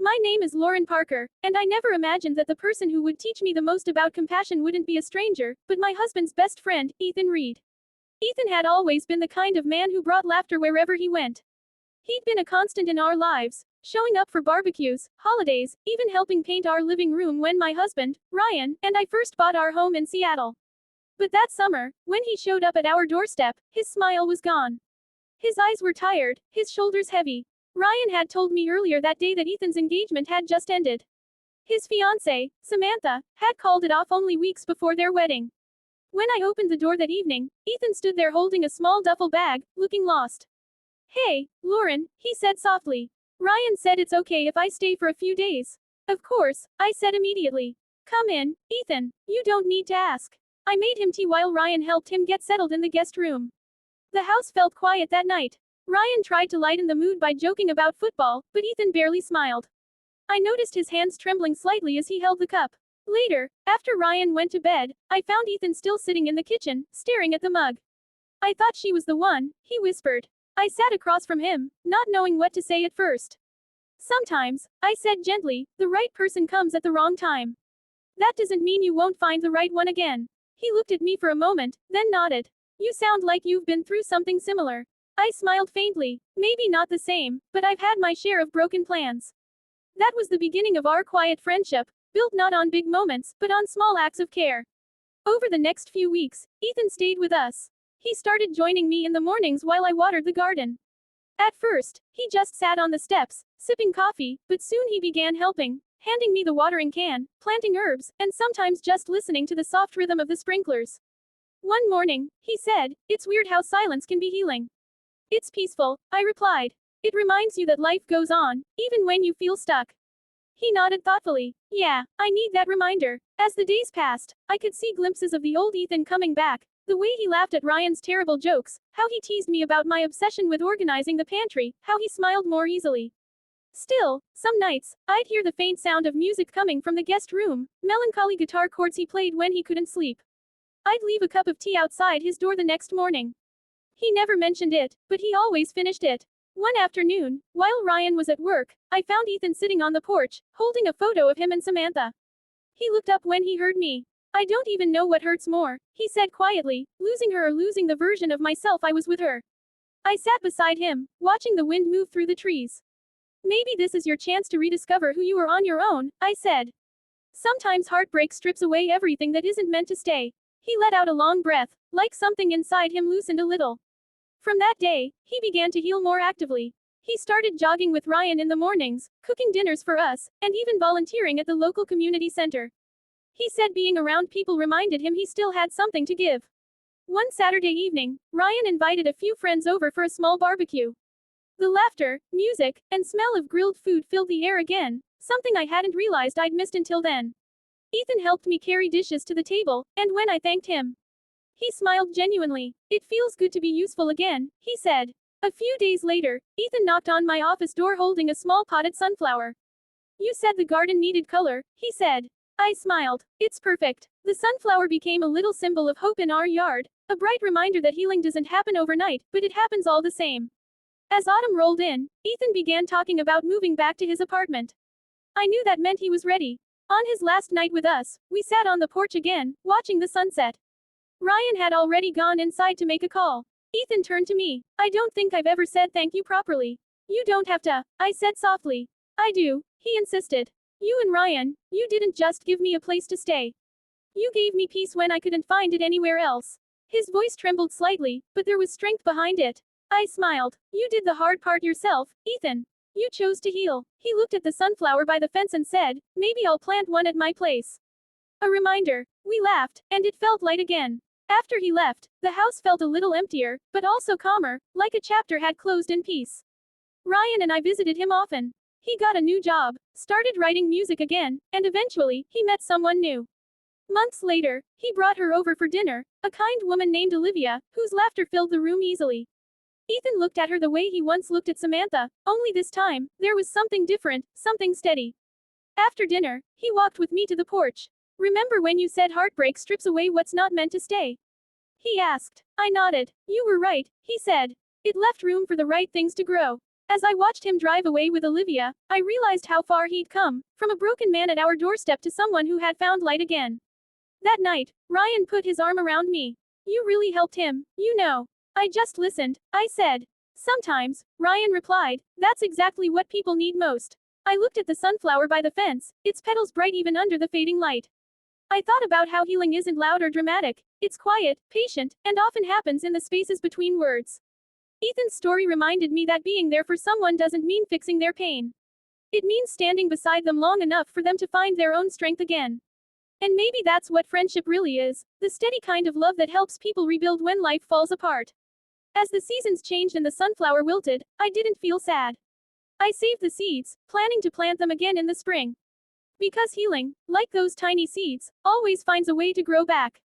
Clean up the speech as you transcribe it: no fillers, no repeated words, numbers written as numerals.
My name is Lauren Parker, and I never imagined that the person who would teach me the most about compassion wouldn't be a stranger, but my husband's best friend, Ethan Reed. Ethan had always been the kind of man who brought laughter wherever he went. He'd been a constant in our lives, showing up for barbecues, holidays, even helping paint our living room when my husband, Ryan, and I first bought our home in Seattle. But that summer, when he showed up at our doorstep, his smile was gone. His eyes were tired, his shoulders heavy. Ryan had told me earlier that day that Ethan's engagement had just ended. His fiancée, Samantha, had called it off only weeks before their wedding. When I opened the door that evening, Ethan stood there holding a small duffel bag, looking lost. "Hey, Lauren," he said softly. "Ryan said it's okay if I stay for a few days." "Of course," I said immediately. "Come in, Ethan. You don't need to ask." I made him tea while Ryan helped him get settled in the guest room. The house felt quiet that night. Ryan tried to lighten the mood by joking about football, but Ethan barely smiled. I noticed his hands trembling slightly as he held the cup. Later, after Ryan went to bed, I found Ethan still sitting in the kitchen, staring at the mug. "I thought she was the one," he whispered. I sat across from him, not knowing what to say at first. "Sometimes," I said gently, "the right person comes at the wrong time. That doesn't mean you won't find the right one again." He looked at me for a moment, then nodded. "You sound like you've been through something similar." I smiled faintly. "Maybe not the same, but I've had my share of broken plans." That was the beginning of our quiet friendship, built not on big moments, but on small acts of care. Over the next few weeks, Ethan stayed with us. He started joining me in the mornings while I watered the garden. At first, he just sat on the steps, sipping coffee, but soon he began helping, handing me the watering can, planting herbs, and sometimes just listening to the soft rhythm of the sprinklers. One morning, he said, "It's weird how silence can be healing." "It's peaceful," I replied. "It reminds you that life goes on, even when you feel stuck." He nodded thoughtfully. "Yeah, I need that reminder." As the days passed, I could see glimpses of the old Ethan coming back. The way he laughed at Ryan's terrible jokes, how he teased me about my obsession with organizing the pantry, how he smiled more easily. Still, some nights, I'd hear the faint sound of music coming from the guest room, melancholy guitar chords he played when he couldn't sleep. I'd leave a cup of tea outside his door the next morning. He never mentioned it, but he always finished it. One afternoon, while Ryan was at work, I found Ethan sitting on the porch, holding a photo of him and Samantha. He looked up when he heard me. "I don't even know what hurts more," he said quietly, "losing her or losing the version of myself I was with her." I sat beside him, watching the wind move through the trees. "Maybe this is your chance to rediscover who you are on your own," I said. "Sometimes heartbreak strips away everything that isn't meant to stay." He let out a long breath, like something inside him loosened a little. From that day, he began to heal more actively. He started jogging with Ryan in the mornings, cooking dinners for us, and even volunteering at the local community center. He said being around people reminded him he still had something to give. One Saturday evening, Ryan invited a few friends over for a small barbecue. The laughter, music, and smell of grilled food filled the air again, something I hadn't realized I'd missed until then. Ethan helped me carry dishes to the table, and when I thanked him, he smiled genuinely. "It feels good to be useful again," he said. A few days later, Ethan knocked on my office door holding a small potted sunflower. "You said the garden needed color," he said. I smiled. "It's perfect." The sunflower became a little symbol of hope in our yard, a bright reminder that healing doesn't happen overnight, but it happens all the same. As autumn rolled in, Ethan began talking about moving back to his apartment. I knew that meant he was ready. On his last night with us, we sat on the porch again, watching the sunset. Ryan had already gone inside to make a call. Ethan turned to me. "I don't think I've ever said thank you properly." "You don't have to," I said softly. "I do," he insisted. "You and Ryan, you didn't just give me a place to stay. You gave me peace when I couldn't find it anywhere else." His voice trembled slightly, but there was strength behind it. I smiled. "You did the hard part yourself, Ethan. You chose to heal." He looked at the sunflower by the fence and said, "Maybe I'll plant one at my place." A reminder. We laughed, and it felt light again. After he left, the house felt a little emptier, but also calmer, like a chapter had closed in peace. Ryan and I visited him often. He got a new job, started writing music again, and eventually, he met someone new. Months later, he brought her over for dinner, a kind woman named Olivia, whose laughter filled the room easily. Ethan looked at her the way he once looked at Samantha, only this time, there was something different, something steady. After dinner, he walked with me to the porch. "Remember when you said heartbreak strips away what's not meant to stay?" he asked. I nodded. "You were right," he said. "It left room for the right things to grow." As I watched him drive away with Olivia, I realized how far he'd come, from a broken man at our doorstep to someone who had found light again. That night, Ryan put his arm around me. You really helped him, you know. I just listened, I said. Sometimes, Ryan replied, that's exactly what people need most. I looked at the sunflower by the fence, its petals bright even under the fading light. I thought about how healing isn't loud or dramatic, it's quiet, patient, and often happens in the spaces between words. Ethan's story reminded me that being there for someone doesn't mean fixing their pain. It means standing beside them long enough for them to find their own strength again. And maybe that's what friendship really is, the steady kind of love that helps people rebuild when life falls apart. As the seasons changed and the sunflower wilted, I didn't feel sad. I saved the seeds, planning to plant them again in the spring. Because healing, like those tiny seeds, always finds a way to grow back.